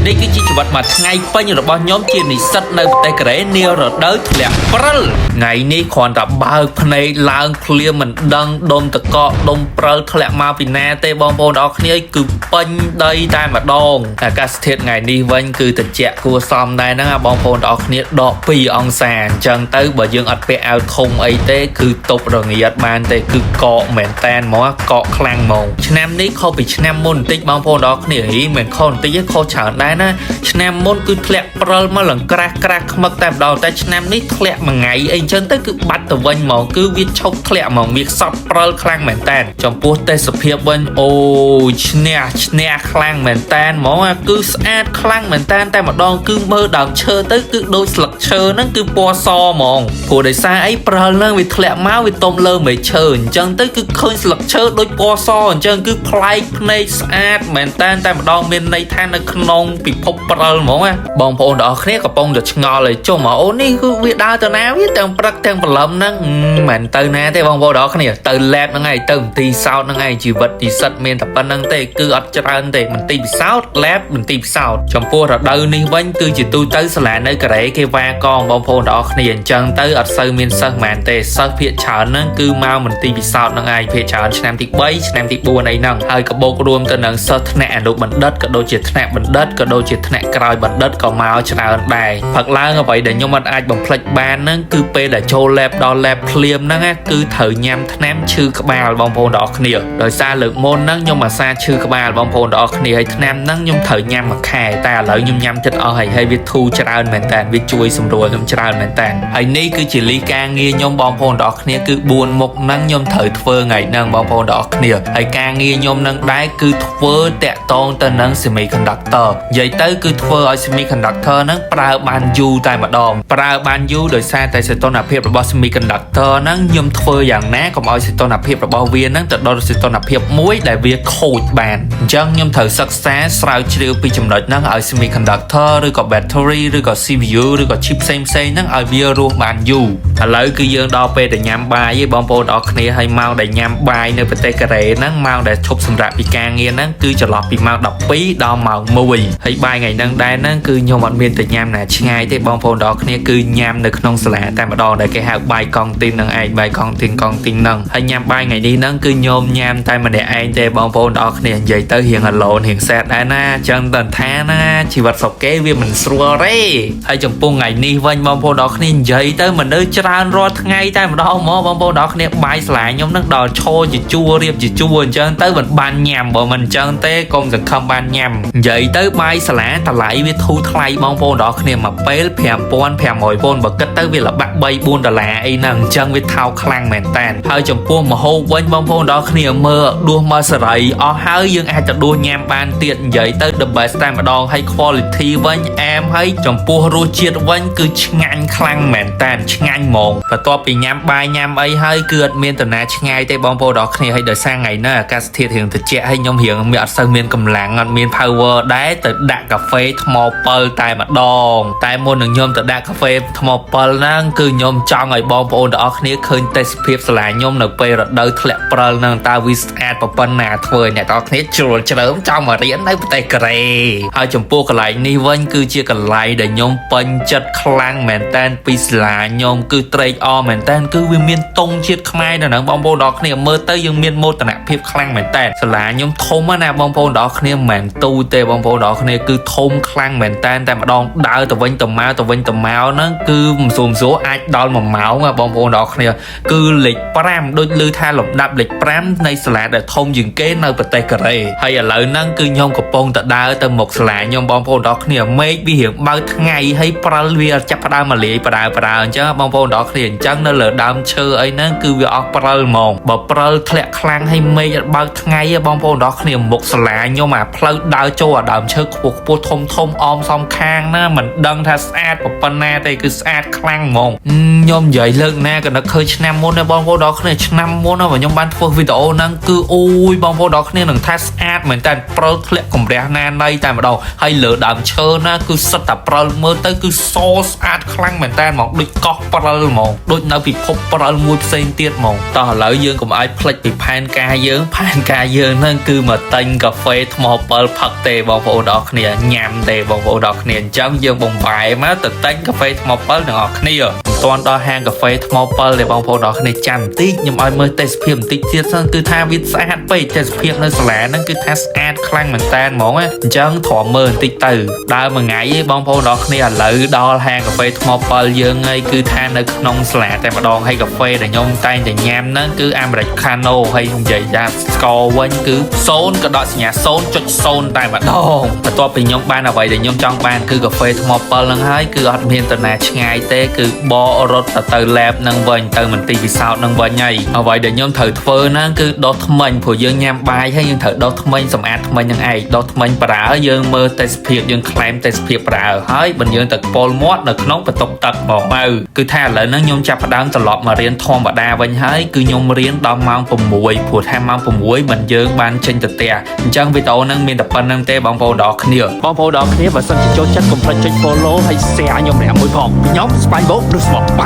នេះគឺជាជីវិតមួយថ្ងៃពេញរបស់ខ្ញុំជានិស្សិតនៅប្រទេសកូរ៉េនារដូវធ្លាក់ព្រិលថ្ងៃនេះគ្រាន់តែបើកភ្នែកឡើងភ្លាមមិនដឹងដុំតកកដុំព្រិលធ្លាក់មកពីណាទេបងប្អូនអរគ្នាគឺពេញដីតែម្ដងអាកាសធាតុថ្ងៃនេះវិញគឺត្រជាក់គួរសមដែរហ្នឹងបងប្អូនអរគ្នាដក2អង្សាអញ្ចឹងទៅបើយើងអត់ពាក់អាវធំអីទេគឺទប់រងាអត់បានទេគឺកកមែនតែនហ្មងកកខ្លាំងហ្មងឆ្នាំនេះខុសពីឆ្នាំមុនបន្តិចបងប្អូនអរគ្នាមិនខុសបន្តិចទេខុសច្រើនដែរណាឆ្នាំមុនគឺធ្លាក់ព្រិលមកឡើងក្រាស់ខ្មឹកតែម្ដងតែឆ្នាំនេះធ្លាក់មួយថ្ងៃអីអញ្ចឹងទៅគឺបាត់ទៅវិញហ្មងគឺវាឈប់ធ្លាក់ហ្មងវាខ្សត់ព្រិលខ្លាំងមែនតែនចំពោះទេសភាពវិញអូឈ្នះខ្លាំងមែនតែនហ្មងគឺស្អាតខ្លាំងមែនតែនតែម្ដងគឺមើលដើមឈើទៅគឺដូចស្លឹកឈើហ្នឹងគឺពណ៌សហ្មងព្រោះដោយសារអីព្រិលហ្នឹងវាធ្លាក់មកវាទុំលើមែកឈើអញ្ចឹងទៅគឺឃើញស្លឹកឈើដូចពណ៌សអញ្ចឹងគឺប្លែកភ្នែកស្អាតមែនតែនតែម្ដងមានន័យថានៅក្នុងពិភពព្រិលហ្មងបងប្អូនទាំងអស់គ្នាកំពុងតែឆ្ងល់ហើយចុះមកអូននេះគឺវាដើរទៅណាវាទាំងព្រឹកទាំងព្រលឹមហ្នឹងមិនទៅណាទេបងប្អូនទាំងអស់គ្នាទៅ lab ហ្នឹងឯងទៅមន្ទីរសោតហ្នឹងឯងជីវិតនិស្សិតមានតែប៉ុណ្្នឹងទេគឺអត់ច្រើនទេមន្ទីរពិសោធន៍ lab មន្ទីរពិសោធន៍ចំពោះរដូវនេះវិញគឺជាទូទៅសាលានៅកូរ៉េគេវ៉ាកងបងប្អូនទាំងអស់គ្នាអញ្ចឹងទៅអត់សូវមានសិស្សហ្មងទេសិស្សភាគច្រើនហ្នឹងគឺមកមន្ទីរពិសោធន៍ហ្នឹងឯងភាគច្រើនឆ្នាំទី3ឆ្នាំទី4អីហ្នឹងហើយក៏បូករួមទៅនឹងសិស្សថ្នាក់អនុបណ្ឌិតក៏ដូចជាថ្នាក់បណ្ឌិតក៏ដូចជាថ្នាក់ក្រោយបណ្ឌិតក៏មកច្រើនដែរផឹកឡើងអ្វីដែលខ្ញុំអាចបំភ្លេចបានហ្នឹងគឺពេលដែលចូល lab ដល់ lab ភ្លាមហ្នឹងគឺត្រូវញ៉ាំថ្នាំឈឺក្បាលបងប្អូនទាំងអស់គ្នាដោយសារលើកមុនហ្នឹងខ្ញុំអាសាឈឺក្បាលបងប្អូនទាំងអស់គ្នាហើយថ្នាំហ្នឹងខ្ញុំត្រូវញ៉ាំមួយខែតែឥឡូវខ្ញុំញ៉ាំចិត្តអស់ហើយវាធូរច្រើនមែនតើវាជួយសម្រួលខ្ញុំច្រើនមែនតើហើយនេះគឺជាលីសការងារខ្ញុំបងប្អូនទាំងអស់គ្នាគឺ4មុខហ្នឹងខ្ញុំត្រូវធ្វើថ្ងៃហ្នឹងបងប្អូនទាំងអស់គ្នាហើយការងារខ្ញុំហ្នឹងដែរគឺធ្វើតាក់ទងទៅនឹង semiconductor និយាយទៅគឺធ្វើឲ្យ semiconductor ហ្នឹងប្រើបានយូរតែម្ដងប្រើបានយូរដោយសារតែសីតុណ្ហភាពរបស់ semiconductor ហ្នឹងខ្ញុំធ្វើយ៉ាងណាកុំឲ្យសីតុណ្ហភាពរបស់វាហ្នឹងទៅដល់សីតុណ្ហភាពមួយដែលវាខូចបានអញ្ចឹងខ្ញុំត្រូវសិក្សាស្រាវជ្រាវពីចំណុចហ្នឹងឲ្យ semiconductor ឬក៏ battery ឬក៏ CPU ឬក៏ chip ផ្សេងហ្នឹងឲ្យវារស់បានយូរឥឡូវគឺយើងដល់ពេលទៅញ៉ាំបាយឯងបងប្អូនអរគ្នាហើយម៉ោងដែលញ៉ាំបាយនៅប្រទេសកូរ៉េហ្នឹងម៉ោងដែលឈប់សម្រាកពីការងារហ្នឹងគឺចន្លោះពីម៉ោង12ដល់ម៉ោង1ហើយបាយថ្ងៃហ្នឹងដែរហ្នឹងគឺខ្ញុំអត់មានទៅញ៉ាំណាឆ្ងាយទេបងប្អូនអរគ្នាគឺញ៉ាំនៅក្នុងសាលាតែម្ដងដែលគេហៅបាយកង់ទីនហ្នឹងឯងបាយកង់ទីនហ្នឹងហើយញ៉ាំបាយថ្ងៃនេះហ្នឹងគឺខ្ញុំញ៉ាំតែម្នាក់ឯងទេបងប្អូនអរគ្នានិយាយទៅរៀងអាឡូនរៀងសែតដែរណាអញ្ចឹងតើថាណាជីវិតស្រុកគេវាមិនស្រួលទេហើយចំពោះថ្ងៃនេះវិញបងប្អូនអរគ្នានិយាយទៅមនុស្សច្រើនរាល់ថ្ងៃតែម្ដងមកបងប្អូនអរគ្នាបាយសាលាខ្ញុំហ្នឹងដល់ឈរជាជួររៀបជាជួរអញ្ចឹងទៅមិនបានញ៉ាំបើមិនអញ្ចឹងទេកុំសង្ឃឹមបានញ៉ាំនិយាយទៅបាយសាលាតម្លៃវាធូរថ្លៃបងប្អូនអរគ្នាមួយពេល5500 បើគិតទៅវាល្បាក់3-4 ដុល្លារអីហ្នឹងអញ្ចឹងវាថោកខ្លាំងមែនតើហើយចំពោះម្ហូបវិញបងប្អូនអរគ្នាមើលដួសមកសេរីអស់ហើយយើងអាចទៅដួសញ៉ាំបានទៀតនិយាយទៅ the best តែម្ដងហើយ quality វិញអែមហើយចំពោះរសជាតិវិញគឺឆ្ងាញ់ខ្លាំងមែនតើឆ្ងាញ់ហ្មងបន្ទាប់ពីញ៉ាំបាយញ៉ាំអីហើយគឺអត់មានតាណាឆ្ងាយទេបងប្អូនអរគ្នាហើយដោយសារថ្ងៃនេះអាកាសធាតុរៀងត្រជាក់ហើយខ្ញុំរៀងមានអត់សូវមានកម្លាំងអត់មាន power ដែរទៅដាក់កាហ្វេថ្មពិលតែម្ដងតែមុននឹងខ្ញុំទៅដាក់កាហ្វេថ្មពិលហ្នឹងគឺខ្ញុំចង់ឲ្យបងប្អូនទាំងអស់គ្នាឃើញទេសភាពសាលាខ្ញុំនៅពេលរដូវធ្លាក់ព្រិលហ្នឹងតើវាស្អាតប៉ុណ្ណាធ្វើឲ្យអ្នកទាំងអស់គ្នាជ្រុលជ្រើមចង់មករៀននៅប្រទេសកូរ៉េហើយចំពោះកន្លែងនេះវិញគឺជាកន្លែងដែលខ្ញុំពេញចិត្តខ្លាំងមែនតែនពីសាលាខ្ញុំគឺត្រេកអរមែនតែនគឺវាមានទង់ជាតិខ្មែរនៅហ្នឹងបងប្អូនទាំងអស់គ្នាមើលទៅយើងមានមោទនភាពខ្លាំងមែនតែនសាលាខ្ញុំធំណាបងប្អូនទាំងអស់គ្នាមិនមែនទូទេបងប្អូនទាំងអស់គ្នាគឺធំខ្លាំងមែនតែនតែម្ដងដើរទៅវិញទៅមកហ្នឹងគឺមិនស្រួលអាចដល់1ម៉ោងបងប្អូនទាំងអស់គ្នាគឺលេខ5ដូចឮថាលំដាប់លេខ5នៃសាលាដែលធំជាងគេនៅប្រទេសកូរ៉េហើយឥឡូវហ្នឹងគឺខ្ញុំកំពុងតែដើរទៅមុខសាលាខ្ញុំបងប្អូនទាំងអស់គ្នាមេឃវារៀងបើកថ្ងៃហើយព្រិលវាចាប់ផ្ដើមមកលាយបដើអញ្ចឹងបងប្អូនទាំងអស់គ្នាអញ្ចឹងនៅលើដើមឈើអីហ្នឹងគឺវាអស់ព្រិលហ្មងបើព្រិលធ្លាក់ខ្លាំងហើយមេឃអត់បើកថ្ងៃទេបងប្អូនទាំងអស់គ្នាមុខសាលាខ្ញុំអាផ្លូវដើរចូលអាដើមឈើខ្ពស់ធំអមសំខាងណាមិនដឹងថាស្អាតប៉ុណ្ណាទេគឺស្អាតខ្លាំងហ្មង nhôm dậy lợn nè cái nó khơi năm môn này bong vô đó cái này năm môn nó và nhôm ban phơi video năng cứ ôi bong vô đó cái này đừng test ad mình ta pro lẹ cùng rẻ nè đây tại mà đầu hay lỡ đàm chơi na cứ sắp tập pro mơ tới cứ sauce ad khăng mình ta một đôi cọc pro một đôi nó bị phốt pro mùi sen tiết một tao lỡ dương cùng ai play bị pan ca dương nên cứ mà tên cà phê thò bờ phật tề bong vô đó cái này nhảm tề bong vô đó cái này chấm dương bồng vải má từ tên cà phê thò bờ nó cái này toàn đó hàng cà phê thò bờ để bong vô đó cái này chăm tí nhưng ai mới test phim tí tiết xong cứ tha viết sátไปtest phim nơi sẻนั่นคือ test ad คลั่งเหมือนแตนหมองอ่ะจังถอเมินติดตื่นได้มาไงบองโพดอกเนี่ยหรือดอลแฮงกาแฟทอเปิลเยอะไงคือทานในขนมสลัดแต่มาดองให้กาแฟแต่ยมไตแต่แยมนั่นคืออเมริกาโน่ให้ใหญ่ยาสกอร์วันคือโซนกระดอสัญญาโซนจุดโซนแต่มาดองแต่ตัวเป็นยมบ้านเอาไว้แต่ยมจ้องบ้านคือกาแฟทอเปิลนั่งให้คืออัดเมียนตนาชงายเต้คือบอรถเตอร์แลบนั่งเวินเตอร์มันตีพิซซ่านั่งเวินใหญ่เอาไว้แต่ยมถือเฟอร์นั่นคือดอทมันผู้เยอะแยมใบให้ยังถือดอทมันสมอัดมันยังไงดอทมันปลาเยอะเมื่อแต่เพียบยังแคลมแต่เพียบปลาเฮ้ยบันยังแต่โปลมอดในขนมประตกตัดบอกมาคือแท้เลยนั่งยมจับดังตลอดมาเรียนทองบดาวันเฮ้ยคือยมเรียนดอมมังผมมวยผัวแทมมังผมมวยมันเยอะบานเชนแต่เตะจังไปโตนั่งมีแต่ปันนั่งเตะบางโพดอกเนี่ยบางโพดอกเนี่ยว่าสังเกตโจชัดกลมพระจันทร์โปโลให้เสียยมแหลมมวยพองย้อมสไปโบดูสมองไป